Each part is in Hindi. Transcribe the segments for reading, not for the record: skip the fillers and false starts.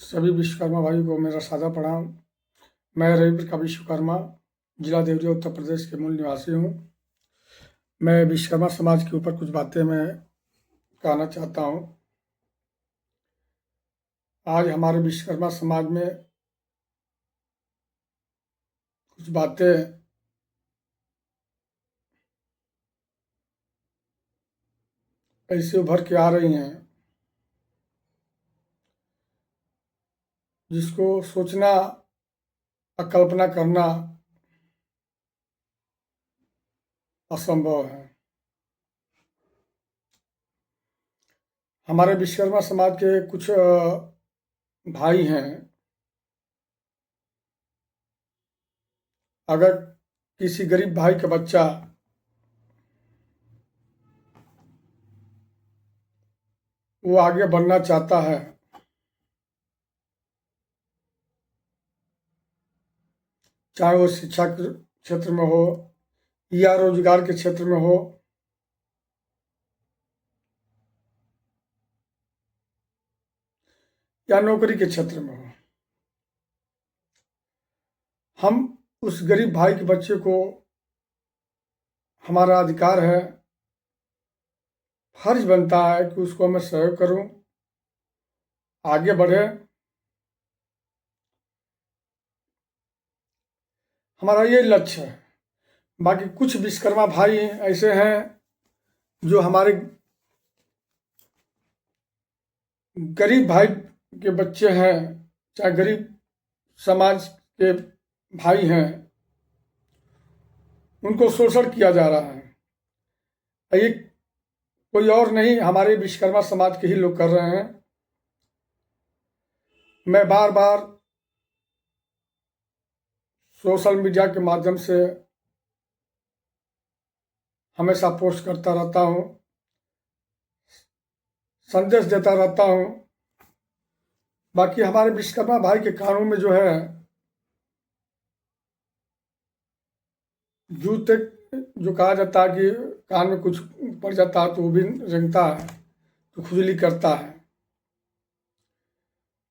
सभी विश्वकर्मा भाइयों को मेरा सादा प्रणाम। मैं रविपुर का विश्वकर्मा, जिला देवरिया, उत्तर प्रदेश के मूल निवासी हूँ। मैं विश्वकर्मा समाज के ऊपर कुछ बातें मैं कहना चाहता हूँ। आज हमारे विश्वकर्मा समाज में कुछ बातें ऐसे उभर के आ रही हैं जिसको सोचना और कल्पना करना असंभव है। हमारे विश्वकर्मा समाज के कुछ भाई हैं, अगर किसी गरीब भाई का बच्चा वो आगे बढ़ना चाहता है, चाहे वो शिक्षा के क्षेत्र में हो या रोजगार के क्षेत्र में हो, या नौकरी के क्षेत्र में हो, हम उस गरीब भाई के बच्चे को, हमारा अधिकार है, फर्ज बनता है कि उसको मैं सहयोग करूं, आगे बढ़े। हमारा ये लक्ष्य है। बाकी कुछ विश्वकर्मा भाई ऐसे हैं जो हमारे गरीब भाई के बच्चे हैं, चाहे गरीब समाज के भाई हैं, उनको शोषण किया जा रहा है। ये कोई और नहीं, हमारे विश्वकर्मा समाज के ही लोग कर रहे हैं। मैं बार बार सोशल मीडिया के माध्यम से हमेशा पोस्ट करता रहता हूँ, संदेश देता रहता हूँ। बाकी हमारे विश्वकर्मा भाई के कानों में जो है जूते, जो कहा जाता है कि कान में कुछ पड़ जाता है तो वो भी रेंगता है, तो खुजली करता है।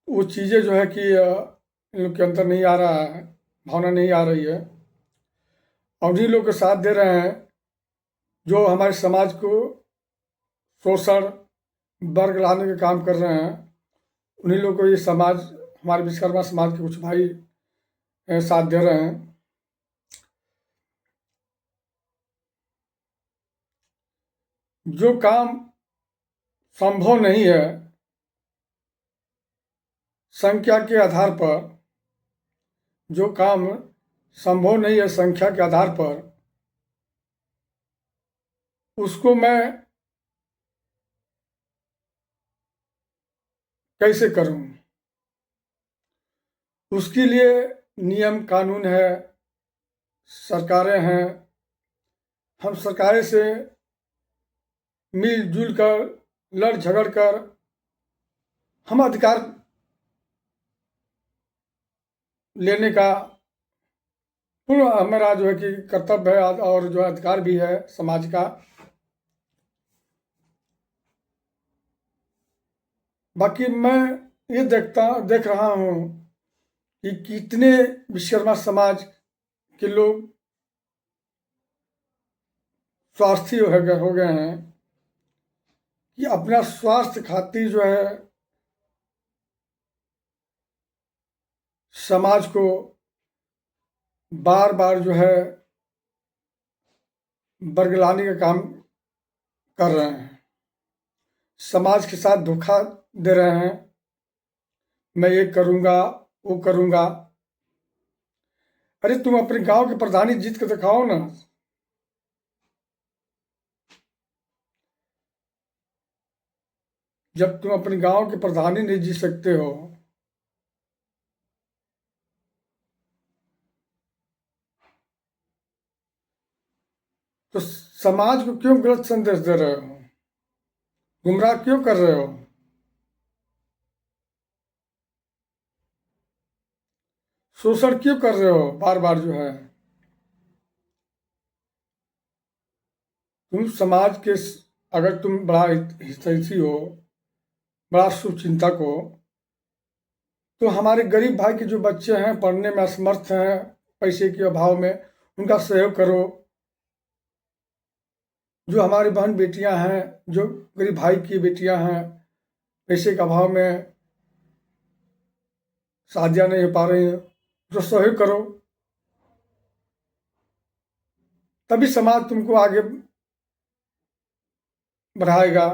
वो चीज़ें जो है कि इन लोग के अंदर नहीं आ रहा है, भावना नहीं आ रही है, और उन्हीं लोग के साथ दे रहे हैं जो हमारे समाज को शोषण, वर्ग लाने का काम कर रहे हैं। उन्हीं लोग को ये समाज, हमारे विश्वकर्मा समाज के कुछ भाई साथ दे रहे हैं। जो काम संभव नहीं है संख्या के आधार पर, जो काम संभव नहीं है संख्या के आधार पर, उसको मैं कैसे करूं? उसके लिए नियम कानून है, सरकारें हैं। हम सरकारें से मिलजुल कर, लड़ झगड़ कर हम अधिकार लेने का पूर्ण हमारा जो है कि कर्तव्य है, और जो अधिकार भी है समाज का। बाकी मैं ये देख रहा हूँ कि कितने विश्वकर्मा समाज के लोग स्वार्थी हो गए हैं कि अपना स्वास्थ्य खातिर जो है समाज को बार बार जो है बरगलाने का काम कर रहे हैं, समाज के साथ धोखा दे रहे हैं। मैं ये करूँगा, वो करूँगा। अरे तुम अपने गांव के प्रधानी जीत के दिखाओ ना। जब तुम अपने गांव के प्रधानी नहीं जीत सकते हो तो समाज को क्यों गलत संदेश दे रहे हो? गुमराह क्यों कर रहे हो? शोषण क्यों कर रहे हो बार बार? जो है तुम समाज के, अगर तुम बड़ा हितैषी हो, बड़ा शुभचिंतक हो, तो हमारे गरीब भाई के जो बच्चे हैं, पढ़ने में असमर्थ हैं, पैसे के अभाव में, उनका सहयोग करो। जो हमारी बहन बेटियां हैं, जो गरीब भाई की बेटियां हैं, पैसे के अभाव में शादियां नहीं हो पा रही हैं, तो सहयोग करो। तभी समाज तुमको आगे बढ़ाएगा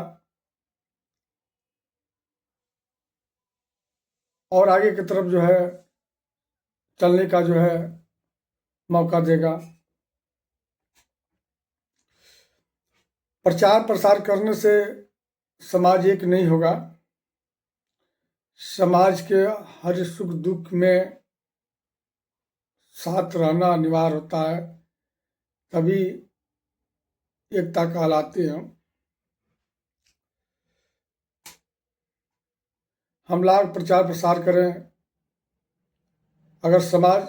और आगे की तरफ जो है चलने का जो है मौका देगा। प्रचार प्रसार करने से समाज एक नहीं होगा। समाज के हर सुख दुख में साथ रहना अनिवार्य होता है, तभी एकता कहलाती है। हम लोग प्रचार प्रसार करें। अगर समाज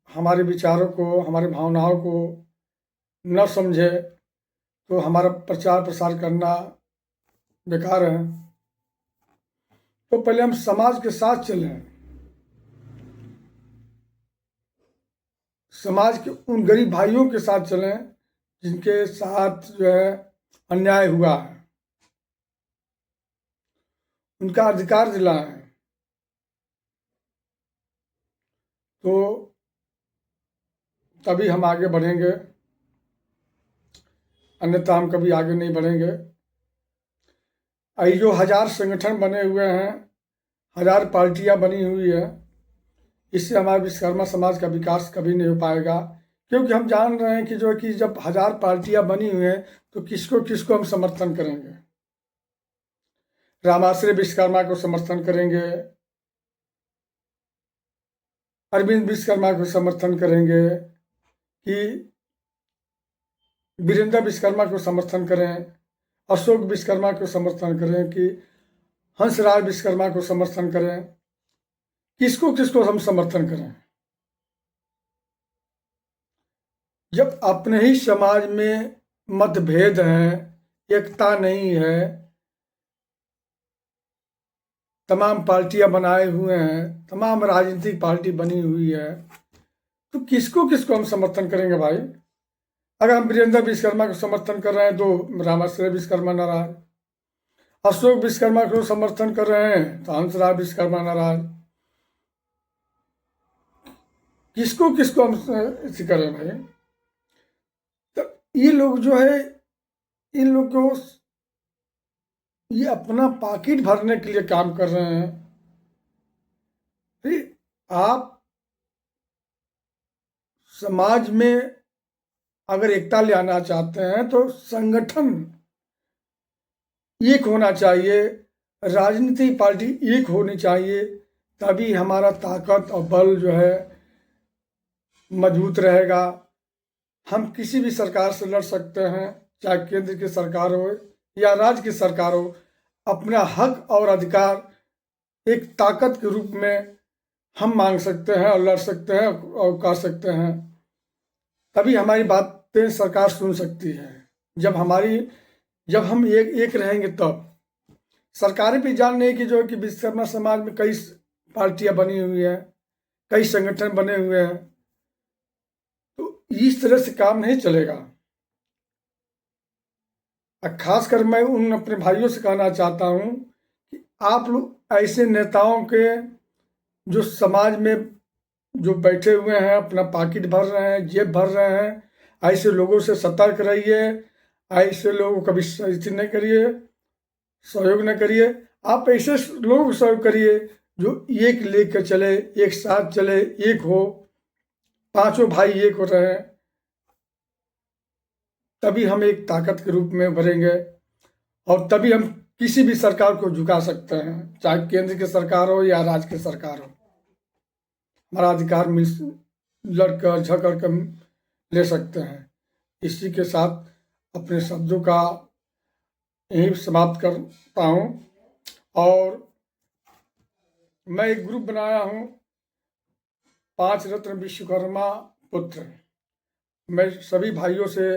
हमारे विचारों को, हमारी भावनाओं को न समझे तो हमारा प्रचार प्रसार करना बेकार है। तो पहले हम समाज के साथ चलें। समाज के उन गरीब भाइयों के साथ चलें जिनके साथ जो है अन्याय हुआ है, उनका अधिकार दिलाएं। तो तभी हम आगे बढ़ेंगे, अन्यथा हम कभी आगे नहीं बढ़ेंगे। ये जो 1000 संगठन बने हुए हैं, 1000 पार्टियां बनी हुई है, इससे हमारे विश्वकर्मा समाज का विकास कभी नहीं हो पाएगा। क्योंकि हम जान रहे हैं कि जो है कि जब 1000 पार्टियां बनी हुई हैं तो किसको किसको हम समर्थन करेंगे। रामाश्रय विश्वकर्मा को समर्थन करेंगे, अरविंद विश्वकर्मा को समर्थन करेंगे, कि वीरेंद्र विश्वकर्मा को समर्थन करें, अशोक विश्वकर्मा को समर्थन करें, कि हंसराज विश्वकर्मा को समर्थन करें। किसको किसको हम समर्थन करें जब अपने ही समाज में मतभेद हैं, एकता नहीं है, तमाम पार्टियां बनाए हुए हैं, तमाम राजनीतिक पार्टी बनी हुई है, तो किसको किसको हम समर्थन करेंगे भाई। अगर हम वीरेंद्र विश्वकर्मा को समर्थन कर रहे हैं तो रामाश्रय विश्वकर्मा नाराज, अशोक विश्वकर्मा को समर्थन कर रहे हैं तो हंसराज विश्वकर्मा नाराज। किसको किसको हम ऐसे करें भाई। तो ये लोग जो है, इन लोग को ये अपना पॉकेट भरने के लिए काम कर रहे हैं। आप समाज में अगर एकता ले आना चाहते हैं तो संगठन एक होना चाहिए, राजनीतिक पार्टी एक होनी चाहिए, तभी हमारा ताकत और बल जो है मजबूत रहेगा। हम किसी भी सरकार से लड़ सकते हैं, चाहे केंद्र की सरकार हो या राज्य की सरकार हो। अपना हक और अधिकार एक ताकत के रूप में हम मांग सकते हैं और लड़ सकते हैं और कर सकते हैं। तभी हमारी बातें सरकार सुन सकती है। जब हम एक रहेंगे तब। सरकारें भी जान रही है कि जो है कि विश्वकर्मा समाज में कई पार्टियां बनी हुई हैं, कई संगठन बने हुए हैं, तो इस तरह से काम नहीं चलेगा। खासकर मैं उन अपने भाइयों से कहना चाहता हूं कि आप लोग ऐसे नेताओं के जो समाज में जो बैठे हुए हैं, अपना पॉकेट भर रहे हैं, जेब भर रहे हैं, ऐसे लोगों से सतर्क रहिए। ऐसे लोगों को कभी नहीं करिए, सहयोग न करिए। आप ऐसे लोगों को सहयोग करिए जो एक लेकर चले, एक साथ चले, एक हो, पांचों भाई एक हो रहे हैं। तभी हम एक ताकत के रूप में उभरेंगे और तभी हम किसी भी सरकार को झुका सकते हैं, चाहे केंद्र की सरकार हो या राज्य की सरकार हो। हमारा अधिकार लड़कर झगड़ कर ले सकते हैं। इसी के साथ अपने शब्दों का यही समाप्त करता हूँ। और मैं एक ग्रुप बनाया हूँ, 5 रत्न विश्वकर्मा पुत्र। मैं सभी भाइयों से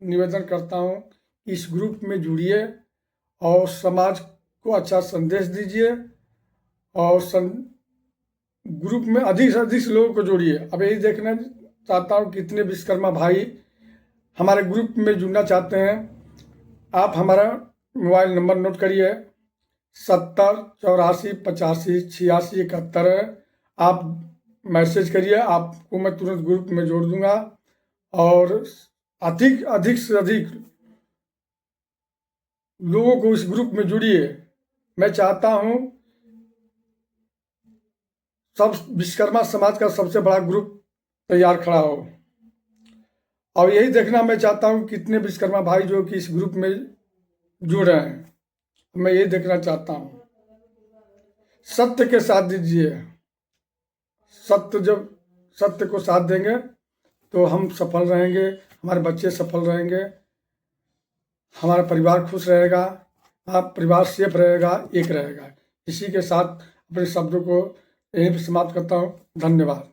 निवेदन करता हूँ कि इस ग्रुप में जुड़िए और समाज को अच्छा संदेश दीजिए और ग्रुप में अधिक से अधिक लोगों को जोड़िए। अब यही देखना चाहता हूँ कितने विश्वकर्मा भाई हमारे ग्रुप में जुड़ना चाहते हैं। आप हमारा मोबाइल नंबर नोट करिए 70 84 85 86 71। आप मैसेज करिए, आपको मैं तुरंत ग्रुप में जोड़ दूंगा। और अधिक अधिक से अधिक लोगों को इस ग्रुप में जुड़िए। मैं चाहता हूँ सब विश्वकर्मा समाज का सबसे बड़ा ग्रुप तैयार खड़ा हो। और यही देखना मैं चाहता हूँ कितने विश्वकर्मा भाई जो कि इस ग्रुप में जुड़ रहे हैं, मैं यही देखना चाहता हूँ। सत्य के साथ दीजिए। जब सत्य को साथ देंगे तो हम सफल रहेंगे, हमारे बच्चे सफल रहेंगे, हमारा परिवार खुश रहेगा, आप परिवार सेफ रहेगा, एक रहेगा। इसी के साथ अपने शब्दों को यहीं पर समाप्त करता हूँ। धन्यवाद।